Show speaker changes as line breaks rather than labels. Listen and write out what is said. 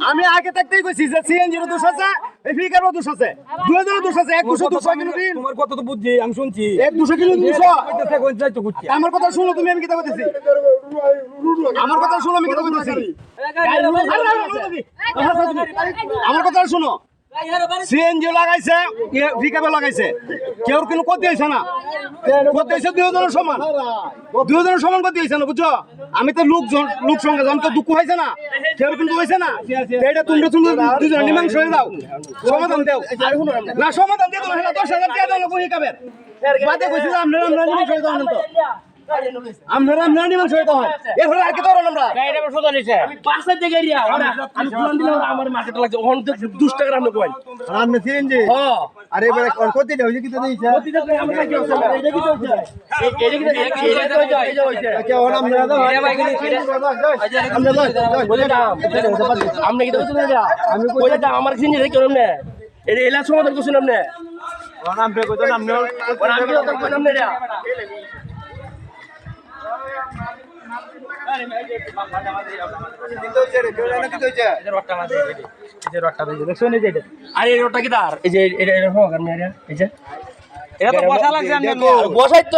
আমি আগে থাকতেই কইছি যে সিএনজির দোষ আছে, ফিকারও দোষ আছে, দুজনের দোষ আছে। 100 কিলো দিন
তোমার কথা তো বুঝছি, আমি শুনছি।
100 কিলো 200 আমার কথা শুনো তুমি, আমি কি কইতেছি? আমার কথা শুনো, আমি কি কইতেছি? আমার কথা শুনো, সিএনজি লাগাইছে, ফিকারও লাগাইছে, কেউ কোনো ক্ষতি হয়েছে না। ক্ষতি হয়েছে দুজনের সমান, দুজনের সমান ক্ষতি হয়েছে না, বুঝছো? আমি তো লোক সঙ্গে আমি তো দুঃখ হয়েছে না, কেউ কিন্তু হয়েছে না। এটা তোমরা দুজন মীমাংস হয়ে দাও, সমাধান দেও না, সমাধান দিয়ে দেবো। 10,000 টাকা দেবো ফিকাবের বাদে কইছি যে আপনারা মীমাংস হয়ে দাও তো, আপনারা মীমাংস হয়ে দাও। এরপরে আর কি করো আমরা?
আমি 5 টাকা দিয়া আমি ফুলান দিলাম, আমার মার্কেট লাগছে ওখান থেকে 2 টাকা রান্না করেন
আমি সিএনজি
হ্যাঁ।
আরে এবারে কোন ক্ষতি হইছে কি তো দিছে?
প্রতিটা আমরা কি হচ্ছে এটা কি হচ্ছে এটা কি হচ্ছে
আচ্ছা ওর আমরা দাও,
এটা ভাই
আমরা দাও
বলে দাও আমরা কি হচ্ছে না? আমি বলে দাও আমার সিনি রে কেন না এটা এলা সমাধান করছেন আপনি
ওর নাম পে কইতো নাম নিও,
ওর আমি তো করলাম না এটা
কিন্তু ছেড়ে কেউ না কি হইছে?
আরে এই রোডটা কি তার এই যে এটা হোক আর মেরে এই যে
এটা তো বসা লাগছে,
বসাই তো